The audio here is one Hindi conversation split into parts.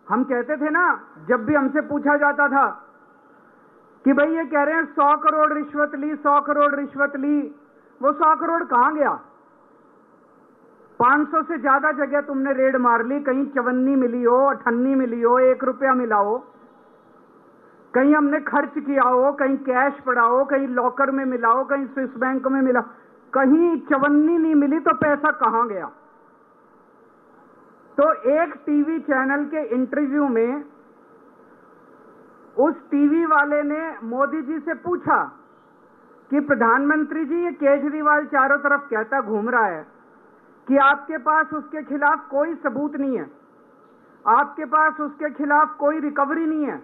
हम कहते थे ना, जब भी हमसे पूछा जाता था कि भाई ये कह रहे हैं 100 करोड़ रिश्वत ली, 100 करोड़ रिश्वत ली, वो 100 करोड़ कहां गया? 500 से ज्यादा जगह तुमने रेड मार ली, कहीं चवन्नी मिली हो, अठन्नी मिली हो, 1 रुपया मिला हो, कहीं हमने खर्च किया हो, कहीं कैश पड़ा हो, कहीं लॉकर में मिला हो, कहीं स्विस बैंक में मिला, कहीं चवन्नी नहीं मिली, तो पैसा कहां गया? तो एक टीवी चैनल के इंटरव्यू में उस टीवी वाले ने मोदी जी से पूछा कि प्रधानमंत्री जी, ये केजरीवाल चारों तरफ कहता घूम रहा है कि आपके पास उसके खिलाफ कोई सबूत नहीं है, आपके पास उसके खिलाफ कोई रिकवरी नहीं है,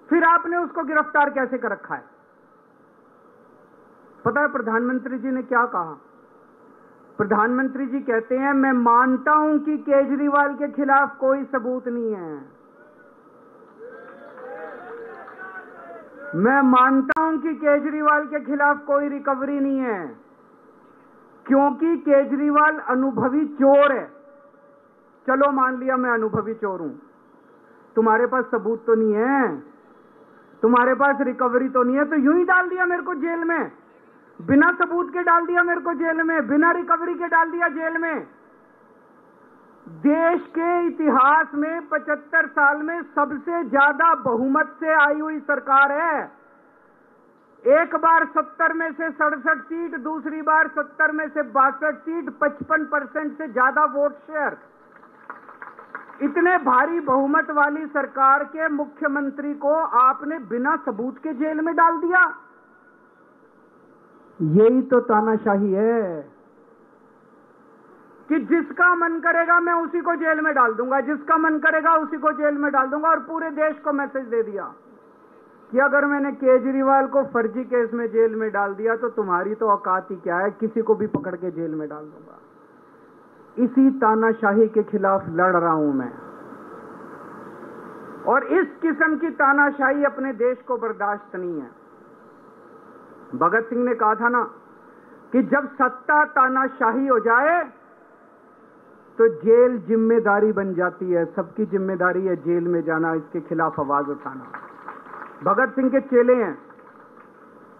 फिर आपने उसको गिरफ्तार कैसे कर रखा है? पता है प्रधानमंत्री जी ने क्या कहा? प्रधानमंत्री जी कहते हैं, मैं मानता हूं कि केजरीवाल के खिलाफ कोई सबूत नहीं है, मैं मानता हूं कि केजरीवाल के खिलाफ कोई रिकवरी नहीं है, क्योंकि केजरीवाल अनुभवी चोर है। चलो मान लिया मैं अनुभवी चोर हूं, तुम्हारे पास सबूत तो नहीं है, तुम्हारे पास रिकवरी तो नहीं है, तो यूं ही डाल दिया मेरे को जेल में, बिना सबूत के डाल दिया मेरे को जेल में, बिना रिकवरी के डाल दिया जेल में। देश के इतिहास में 75 साल में सबसे ज्यादा बहुमत से आई हुई सरकार है। एक बार 70 में से 67 सीट, दूसरी बार 70 में से 62 सीट, 55% से ज्यादा वोट शेयर। इतने भारी बहुमत वाली सरकार के मुख्यमंत्री को आपने बिना सबूत के जेल में डाल दिया। यही तो तानाशाही है कि जिसका मन करेगा मैं उसी को जेल में डाल दूंगा, जिसका मन करेगा उसी को जेल में डाल दूंगा। और पूरे देश को मैसेज दे दिया कि अगर मैंने केजरीवाल को फर्जी केस में जेल में डाल दिया तो तुम्हारी तो औकात ही क्या है, किसी को भी पकड़ के जेल में डाल दूंगा। इसी तानाशाही के खिलाफ लड़ रहा हूं मैं, और इस किस्म की तानाशाही अपने देश को बर्दाश्त नहीं है। भगत सिंह ने कहा था ना कि जब सत्ता तानाशाही हो जाए तो जेल जिम्मेदारी बन जाती है, सबकी जिम्मेदारी है जेल में जाना, इसके खिलाफ आवाज उठाना। भगत सिंह के चेले हैं।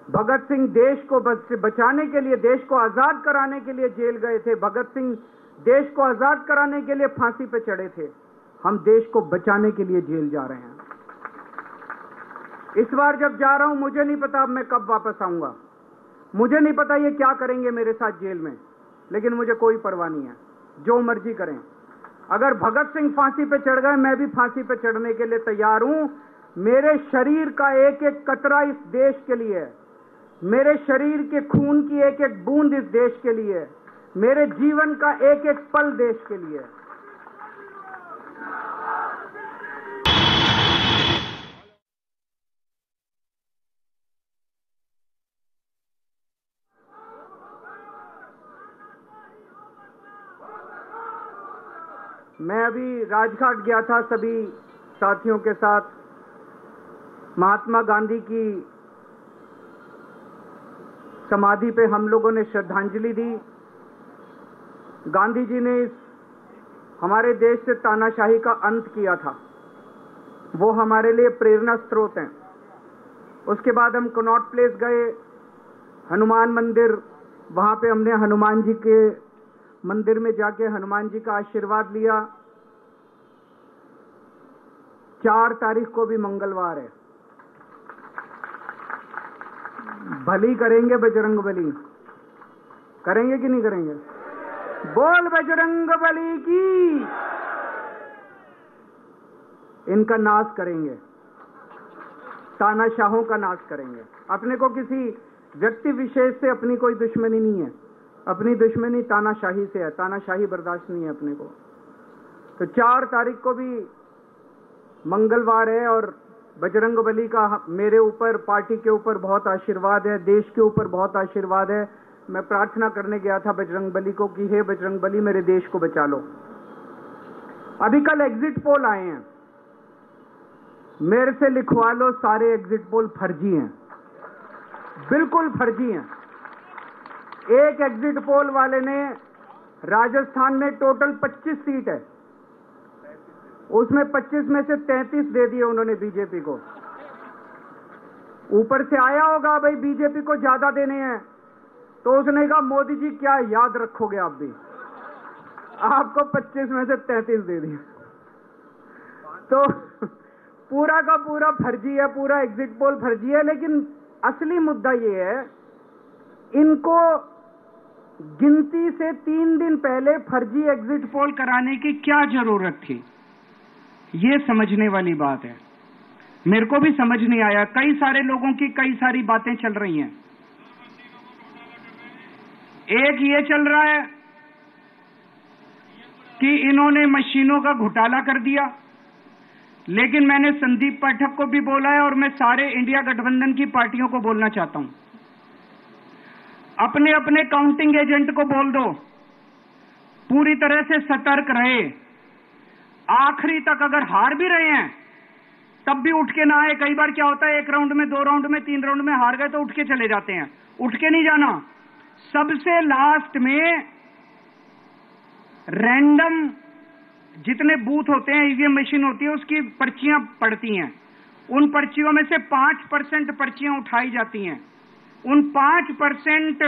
भगत सिंह देश को बचाने के लिए, देश को आजाद कराने के लिए जेल गए थे। भगत सिंह देश को आजाद कराने के लिए फांसी पे चढ़े थे। हम देश को बचाने के लिए जेल जा रहे हैं। इस बार जब जा रहा हूं, मुझे नहीं पता अब मैं कब वापस आऊंगा, मुझे नहीं पता ये क्या करेंगे मेरे साथ जेल में, लेकिन मुझे कोई परवाह नहीं है, जो मर्जी करें। अगर भगत सिंह फांसी पे चढ़ गए, मैं भी फांसी पे चढ़ने के लिए तैयार हूं। मेरे शरीर का एक एक कतरा इस देश के लिए है, मेरे शरीर के खून की एक एक बूंद इस देश के लिए है, मेरे जीवन का एक एक पल देश के लिए है। मैं अभी राजघाट गया था सभी साथियों के साथ। महात्मा गांधी की समाधि पे हम लोगों ने श्रद्धांजलि दी। गांधी जी ने इस हमारे देश से तानाशाही का अंत किया था, वो हमारे लिए प्रेरणा स्रोत हैं। उसके बाद हम कनॉट प्लेस गए, हनुमान मंदिर, वहां पे हमने हनुमान जी के मंदिर में जाके हनुमान जी का आशीर्वाद लिया। 4 तारीख को भी मंगलवार है, भली करेंगे बजरंगबली, करेंगे कि नहीं करेंगे? बोल बजरंगबली की। इनका नाश करेंगे, तानाशाहों का नाश करेंगे। अपने को किसी व्यक्ति विशेष से अपनी कोई दुश्मनी नहीं है, अपनी दुश्मनी तानाशाही से है। तानाशाही बर्दाश्त नहीं है अपने को। तो 4 तारीख को भी मंगलवार है और बजरंगबली का मेरे ऊपर, पार्टी के ऊपर बहुत आशीर्वाद है, देश के ऊपर बहुत आशीर्वाद है। मैं प्रार्थना करने गया था बजरंगबली को कि हे बजरंगबली, मेरे देश को बचा लो। अभी कल एग्जिट पोल आए हैं, मेरे से लिखवा लो, सारे एग्जिट पोल फर्जी हैं, बिल्कुल फर्जी हैं। एक एग्जिट पोल वाले ने राजस्थान में टोटल 25 सीट है, उसमें 25 में से 33 दे दिए उन्होंने बीजेपी को। ऊपर से आया होगा भाई बीजेपी को ज्यादा देने हैं, तो उसने कहा मोदी जी क्या याद रखोगे आप भी, आपको 25 में से 33 दे दिए। तो पूरा का पूरा फर्जी है, पूरा एग्जिट पोल फर्जी है। लेकिन असली मुद्दा ये है, इनको गिनती से 3 दिन पहले फर्जी एग्जिट पोल कराने की क्या जरूरत थी, ये समझने वाली बात है। मेरे को भी समझ नहीं आया। कई सारे लोगों की कई सारी बातें चल रही हैं। एक ये चल रहा है कि इन्होंने मशीनों का घोटाला कर दिया, लेकिन मैंने संदीप पाठक को भी बोला है और मैं सारे इंडिया गठबंधन की पार्टियों को बोलना चाहता हूं, अपने अपने काउंटिंग एजेंट को बोल दो पूरी तरह से सतर्क रहे। आखिरी तक अगर हार भी रहे हैं तब भी उठ के ना आए। कई बार क्या होता है, 1 राउंड में, 2 राउंड में, 3 राउंड में हार गए तो उठ के चले जाते हैं। उठ के नहीं जाना। सबसे लास्ट में रैंडम जितने बूथ होते हैं, ईवीएम मशीन होती है, उसकी पर्चियां पड़ती हैं। उन पर्चियों में से 5% पर्चियां उठाई जाती हैं। उन 5%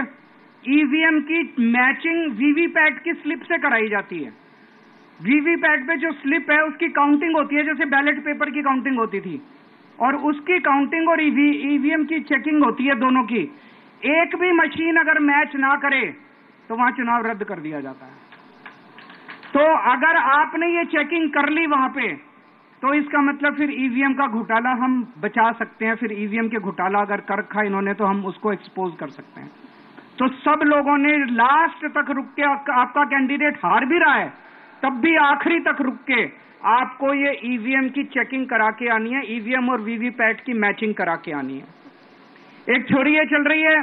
ईवीएम की मैचिंग वीवीपैट की स्लिप से कराई जाती है। वीवीपैट पे जो स्लिप है उसकी काउंटिंग होती है, जैसे बैलेट पेपर की काउंटिंग होती थी, और उसकी काउंटिंग और ईवीएम की चेकिंग होती है दोनों की। एक भी मशीन अगर मैच ना करे तो वहां चुनाव रद्द कर दिया जाता है। तो अगर आपने ये चेकिंग कर ली वहां पे, तो इसका मतलब फिर ईवीएम का घोटाला हम बचा सकते हैं। फिर ईवीएम के घोटाला अगर कर रखा इन्होंने तो हम उसको एक्सपोज कर सकते हैं। तो सब लोगों ने लास्ट तक रुक के, आपका कैंडिडेट हार भी रहा है तब भी आखिरी तक रुक के आपको ये ईवीएम की चेकिंग करा के आनी है, ईवीएम और वीवीपैट की मैचिंग करा के आनी है। एक थ्योरी ये चल रही है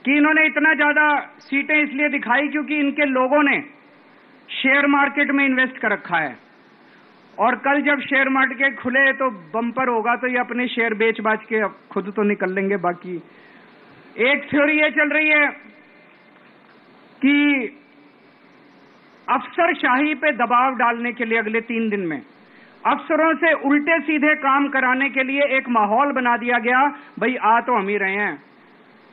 कि इन्होंने इतना ज्यादा सीटें इसलिए दिखाई क्योंकि इनके लोगों ने शेयर मार्केट में इन्वेस्ट कर रखा है, और कल जब शेयर मार्केट खुले तो बम्पर होगा तो ये अपने शेयर बेच बाच के खुद तो निकल लेंगे। बाकी एक थ्योरी ये चल रही है कि अफसरशाही पे दबाव डालने के लिए अगले 3 दिन में अफसरों से उल्टे सीधे काम कराने के लिए एक माहौल बना दिया गया। भाई आ तो हम ही रहे हैं,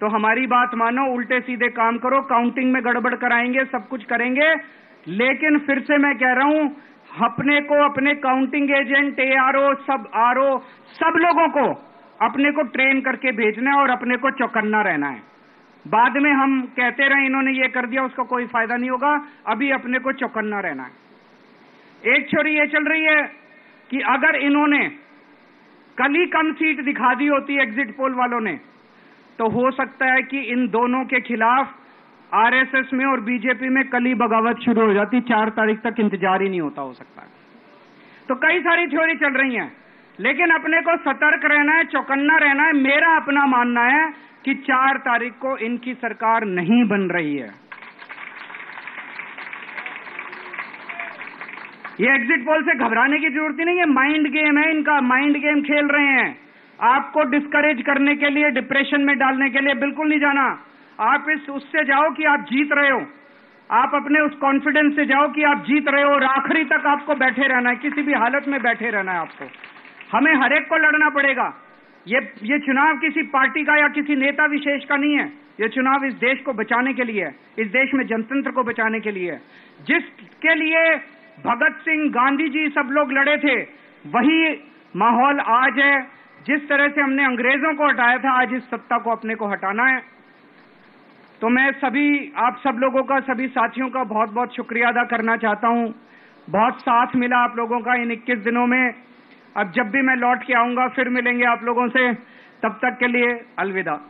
तो हमारी बात मानो, उल्टे सीधे काम करो, काउंटिंग में गड़बड़ कराएंगे, सब कुछ करेंगे। लेकिन फिर से मैं कह रहा हूं, अपने को, अपने काउंटिंग एजेंट, एआरओ, सब लोगों को अपने को ट्रेन करके भेजना है और अपने को चौकन्ना रहना है। बाद में हम कहते रहे इन्होंने ये कर दिया, उसका कोई फायदा नहीं होगा। अभी अपने को चौकन्ना रहना है। एक थ्योरी ये चल रही है कि अगर इन्होंने कल ही कम सीट दिखा दी होती एग्जिट पोल वालों ने, तो हो सकता है कि इन दोनों के खिलाफ आरएसएस में और बीजेपी में कल ही बगावत शुरू हो जाती। 4 तारीख तक इंतजार ही नहीं होता, हो सकता है। तो कई सारी थ्योरी चल रही हैं, लेकिन अपने को सतर्क रहना है, चौकन्ना रहना है। मेरा अपना मानना है कि 4 तारीख को इनकी सरकार नहीं बन रही है। ये एग्जिट पोल से घबराने की जरूरत ही नहीं है। माइंड गेम है इनका, माइंड गेम खेल रहे हैं। आपको डिस्करेज करने के लिए, डिप्रेशन में डालने के लिए बिल्कुल नहीं जाना। आप उससे जाओ कि आप जीत रहे हो। आप अपने उस कॉन्फिडेंस से जाओ कि आप जीत रहे हो, और आखिरी तक आपको बैठे रहना है, किसी भी हालत में बैठे रहना है आपको। हमें हर एक को लड़ना पड़ेगा। ये चुनाव किसी पार्टी का या किसी नेता विशेष का नहीं है। ये चुनाव इस देश को बचाने के लिए है, इस देश में जनतंत्र को बचाने के लिए है। जिसके लिए भगत सिंह, गांधी जी सब लोग लड़े थे, वही माहौल आज है। जिस तरह से हमने अंग्रेजों को हटाया था, आज इस सत्ता को अपने को हटाना है। तो मैं आप सब लोगों का, सभी साथियों का बहुत बहुत शुक्रिया अदा करना चाहता हूं। बहुत साथ मिला आप लोगों का इन 21 दिनों में। अब जब भी मैं लौट के आऊंगा फिर मिलेंगे आप लोगों से। तब तक के लिए अलविदा।